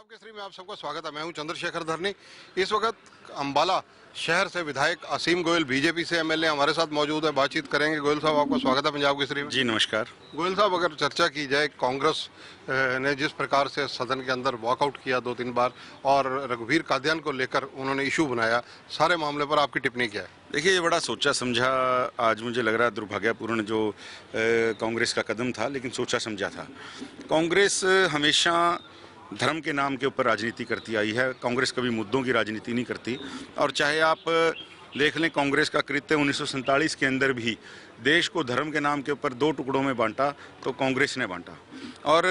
पंजाब केसरी में आप सबका स्वागत है। मैं हूं चंद्रशेखर धरनी। इस वक्त अंबाला शहर से विधायक असीम गोयल बीजेपी से एमएलए हमारे साथ मौजूद है, बातचीत करेंगे। गोयल साहब, आपका स्वागत है पंजाब केसरी में। जी नमस्कार। गोयल साहब, अगर चर्चा की जाए, कांग्रेस ने जिस प्रकार से सदन के अंदर वॉकआउट किया 2-3 बार और रघुवीर कादियान को लेकर उन्होंने इशू बनाया, सारे मामले पर आपकी टिप्पणी क्या है? देखिए, ये बड़ा सोचा समझा, आज मुझे लग रहा है दुर्भाग्यपूर्ण जो कांग्रेस का कदम था, लेकिन सोचा समझा था। कांग्रेस हमेशा धर्म के नाम के ऊपर राजनीति करती आई है। कांग्रेस कभी मुद्दों की राजनीति नहीं करती। और चाहे आप देख लें, कांग्रेस का कृत्य 1947 के अंदर भी देश को धर्म के नाम के ऊपर 2 टुकड़ों में बांटा, तो कांग्रेस ने बांटा। और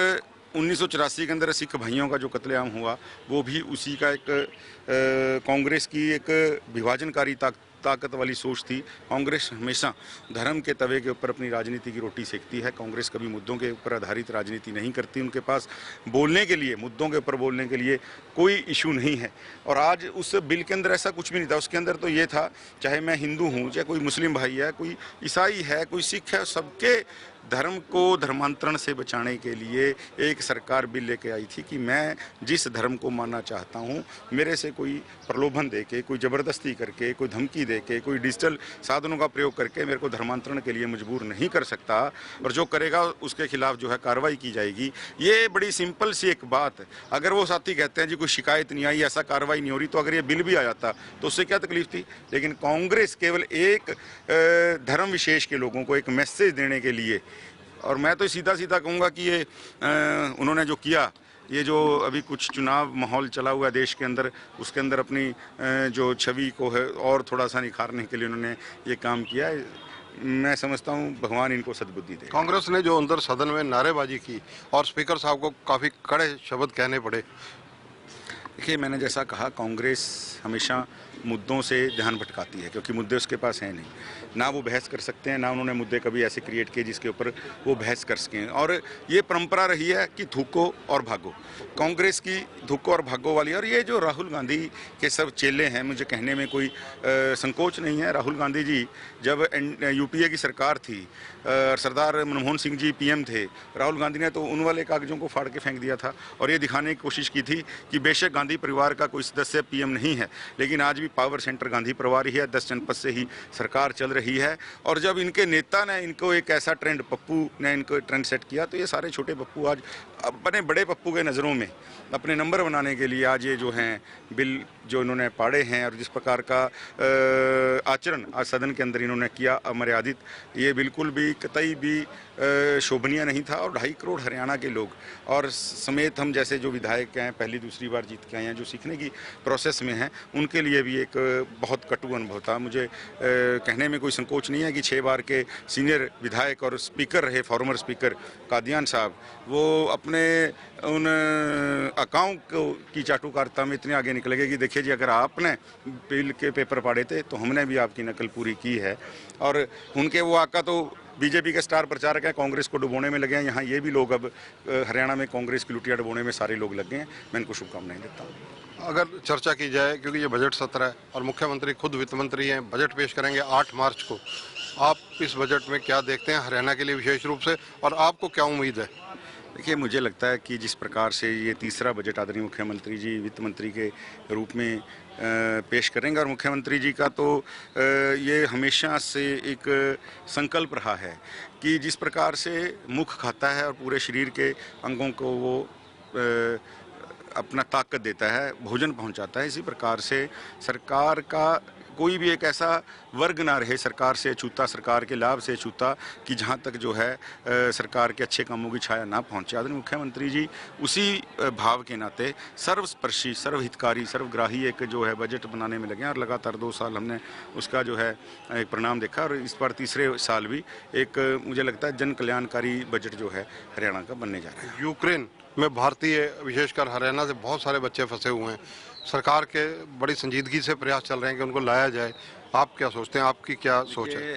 1984 के अंदर सिख भाइयों का जो कत्लेआम हुआ, वो भी उसी का एक कांग्रेस की एक विभाजनकारी ताकत वाली सोच थी। कांग्रेस हमेशा धर्म के तवे के ऊपर अपनी राजनीति की रोटी सेकती है। कांग्रेस कभी मुद्दों के ऊपर आधारित राजनीति नहीं करती। उनके पास बोलने के लिए, मुद्दों के ऊपर बोलने के लिए कोई इशू नहीं है। और आज उस बिल के अंदर ऐसा कुछ भी नहीं था। उसके अंदर तो ये था, चाहे मैं हिंदू हूँ, चाहे कोई मुस्लिम भाई है, कोई ईसाई है, कोई सिख है, सबके धर्म को धर्मांतरण से बचाने के लिए एक सरकार बिल लेके आई थी कि मैं जिस धर्म को मानना चाहता हूँ, मेरे से कोई प्रलोभन दे के, कोई ज़बरदस्ती करके, कोई धमकी दे के, कोई डिजिटल साधनों का प्रयोग करके मेरे को धर्मांतरण के लिए मजबूर नहीं कर सकता। और जो करेगा उसके खिलाफ जो है कार्रवाई की जाएगी। ये बड़ी सिंपल सी एक बात है। अगर वो साथी कहते हैं जी कोई शिकायत नहीं आई, ऐसा कार्रवाई नहीं हो रही, तो अगर ये बिल भी आ जाता तो उससे क्या तकलीफ थी। लेकिन कांग्रेस केवल एक धर्म विशेष के लोगों को एक मैसेज देने के लिए, और मैं तो सीधा सीधा कहूँगा कि ये उन्होंने जो किया, ये जो अभी कुछ चुनाव माहौल चला हुआ है देश के अंदर, उसके अंदर अपनी जो छवि को है और थोड़ा सा निखारने के लिए उन्होंने ये काम किया है। मैं समझता हूँ भगवान इनको सद्बुद्धि दे। कांग्रेस ने जो अंदर सदन में नारेबाजी की और स्पीकर साहब को काफ़ी कड़े शब्द कहने पड़े। देखिए, मैंने जैसा कहा, कांग्रेस हमेशा मुद्दों से ध्यान भटकाती है, क्योंकि मुद्दे उसके पास हैं नहीं। ना वो बहस कर सकते हैं, ना उन्होंने मुद्दे कभी ऐसे क्रिएट किए जिसके ऊपर वो बहस कर सकें। और ये परंपरा रही है कि थूको और भागो, कांग्रेस की थूको और भागो वाली। और ये जो राहुल गांधी के सब चेले हैं, मुझे कहने में कोई संकोच नहीं है। राहुल गांधी जी जब यूपीए की सरकार थी, सरदार मनमोहन सिंह जी पीएम थे, राहुल गांधी ने तो उन वाले कागजों को फाड़ के फेंक दिया था और ये दिखाने की कोशिश की थी कि बेशक गांधी परिवार का कोई सदस्य पीएम नहीं है, लेकिन आज भी पावर सेंटर गांधी परिवार ही है। 10 जनपद से ही सरकार चल रही है। और जब इनके नेता ने इनको एक ऐसा ट्रेंड, पप्पू ने इनको ट्रेंड सेट किया, तो ये सारे छोटे पप्पू आज अपने बड़े पप्पू के नज़रों में अपने नंबर बनाने के लिए आज ये जो हैं बिल जो इन्होंने पाड़े हैं, और जिस प्रकार का आचरण आज सदन के अंदर इन्होंने किया अमर्यादित, ये बिल्कुल भी कतई भी शोभनीय नहीं था। और 2.5 करोड़ हरियाणा के लोग और समेत हम जैसे जो विधायक हैं, पहली दूसरी बार जीत के आए हैं, जो सीखने की प्रोसेस में हैं, उनके लिए भी एक बहुत कटु अनुभव था। मुझे कहने में कोई संकोच नहीं है कि 6 बार के सीनियर विधायक और स्पीकर रहे, फॉर्मर स्पीकर कादियान साहब, वो अपने उन अकाउंट की चाटुकारिता में इतने आगे निकले गए कि देखिए जी, अगर आपने बिल के पेपर पाड़े थे तो हमने भी आपकी नकल पूरी की है। और उनके वो आका तो बीजेपी के स्टार प्रचारक हैं, कांग्रेस को डुबोने में लगे हैं। यहाँ ये भी लोग अब हरियाणा में कांग्रेस की लुटिया डुबोने में सारे लोग लगे हैं। मैं इनको शुभकामनाएं देता हूँ। अगर चर्चा की जाए, क्योंकि ये बजट सत्र है और मुख्यमंत्री खुद वित्त मंत्री हैं, बजट पेश करेंगे 8 मार्च को, आप इस बजट में क्या देखते हैं हरियाणा के लिए विशेष रूप से, और आपको क्या उम्मीद है? देखिए, मुझे लगता है कि जिस प्रकार से ये तीसरा बजट आदरणीय मुख्यमंत्री जी वित्त मंत्री के रूप में पेश करेंगे, और मुख्यमंत्री जी का तो ये हमेशा से एक संकल्प रहा है कि जिस प्रकार से मुख खाता है और पूरे शरीर के अंगों को वो अपना ताकत देता है, भोजन पहुंचाता है, इसी प्रकार से सरकार का कोई भी एक ऐसा वर्ग ना रहे सरकार से अछूता, सरकार के लाभ से अछूता, कि जहाँ तक जो है सरकार के अच्छे कामों की छाया ना पहुँचे। आदरणीय मुख्यमंत्री जी उसी भाव के नाते सर्वस्पर्शी, सर्वहितकारी, सर्वग्राही एक जो है बजट बनाने में लगे हैं। और लगातार 2 साल हमने उसका जो है एक परिणाम देखा, और इस बार तीसरे साल भी एक मुझे लगता है जन कल्याणकारी बजट जो है हरियाणा का बनने जा रहा है। यूक्रेन में भारतीय, विशेषकर हरियाणा से बहुत सारे बच्चे फंसे हुए हैं। सरकार के बड़ी संजीदगी से प्रयास चल रहे हैं कि उनको लाया जाए। आप क्या सोचते हैं, आपकी क्या सोच है?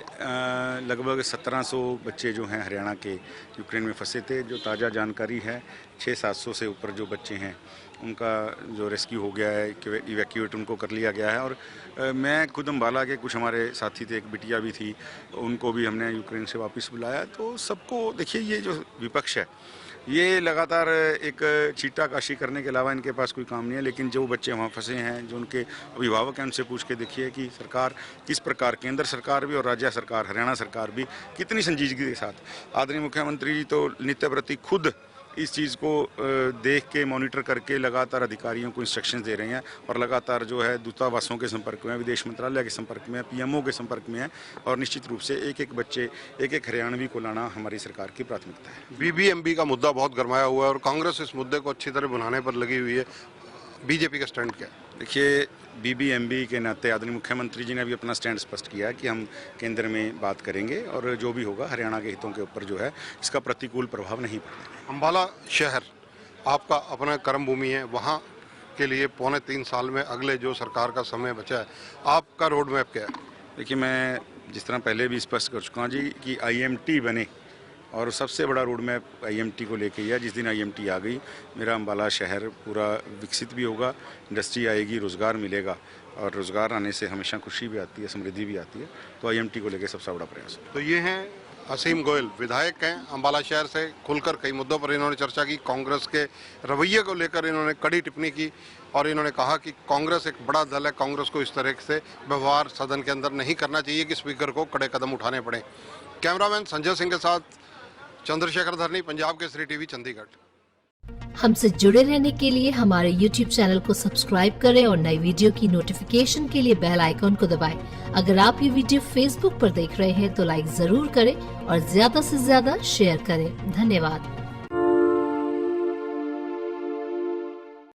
लगभग 1700 बच्चे जो हैं हरियाणा के यूक्रेन में फंसे थे। जो ताज़ा जानकारी है, 600-700 से ऊपर जो बच्चे हैं उनका जो रेस्क्यू हो गया है, इवैक्यूएट उनको कर लिया गया है। और मैं खुद अम्बाला के कुछ हमारे साथी थे, एक बिटिया भी थी, उनको भी हमने यूक्रेन से वापस बुलाया। तो सबको देखिए, ये जो विपक्ष है ये लगातार एक छींटाकाशी करने के अलावा इनके पास कोई काम नहीं है। लेकिन जो बच्चे वहाँ फंसे हैं, जो उनके अभिभावक हैं, उनसे पूछ के देखिए कि सरकार किस प्रकार, केंद्र सरकार भी और राज्य सरकार, हरियाणा सरकार भी कितनी संजीदगी के साथ, आदरणीय मुख्यमंत्री जी तो नित्य प्रति खुद इस चीज़ को देख के मॉनिटर करके लगातार अधिकारियों को इंस्ट्रक्शंस दे रहे हैं और लगातार जो है दूतावासों के संपर्क में, विदेश मंत्रालय के संपर्क में, पीएमओ के संपर्क में है। और निश्चित रूप से एक एक बच्चे, एक एक हरियाणवी को लाना हमारी सरकार की प्राथमिकता है। बीबीएमबी का मुद्दा बहुत गरमाया हुआ है और कांग्रेस इस मुद्दे को अच्छी तरह बनाने पर लगी हुई है। बीजेपी का स्टैंड क्या है? देखिए, बीबीएमबी के नाते आदरणीय मुख्यमंत्री जी ने भी अपना स्टैंड स्पष्ट किया है कि हम केंद्र में बात करेंगे और जो भी होगा हरियाणा के हितों के ऊपर जो है इसका प्रतिकूल प्रभाव नहीं पड़ेगा। अम्बाला शहर आपका अपना कर्म भूमि है, वहाँ के लिए 3.25 साल में अगले जो सरकार का समय बचा है, आपका रोड मैप क्या है? देखिए, मैं जिस तरह पहले भी स्पष्ट कर चुका हूँ जी कि आईएमटी बने और सबसे बड़ा रोड मैप आईएमटी को लेके ही है। जिस दिन आईएमटी आ गई, मेरा अम्बाला शहर पूरा विकसित भी होगा, इंडस्ट्री आएगी, रोज़गार मिलेगा और रोज़गार आने से हमेशा खुशी भी आती है, समृद्धि भी आती है। तो आईएमटी को लेके सबसे बड़ा प्रयास है। तो ये हैं असीम गोयल, विधायक हैं अम्बाला शहर से। खुलकर कई मुद्दों पर इन्होंने चर्चा की। कांग्रेस के रवैये को लेकर इन्होंने कड़ी टिप्पणी की और इन्होंने कहा कि कांग्रेस एक बड़ा दल है, कांग्रेस को इस तरह से व्यवहार सदन के अंदर नहीं करना चाहिए कि स्पीकर को कड़े कदम उठाने पड़े। कैमरामैन संजय सिंह के साथ चंद्रशेखर धरनी, पंजाब केसरी टीवी, चंडीगढ़। हमसे जुड़े रहने के लिए हमारे YouTube चैनल को सब्सक्राइब करें और नई वीडियो की नोटिफिकेशन के लिए बेल आइकॉन को दबाएं। अगर आप ये वीडियो Facebook पर देख रहे हैं तो लाइक जरूर करें और ज्यादा से ज्यादा शेयर करें। धन्यवाद।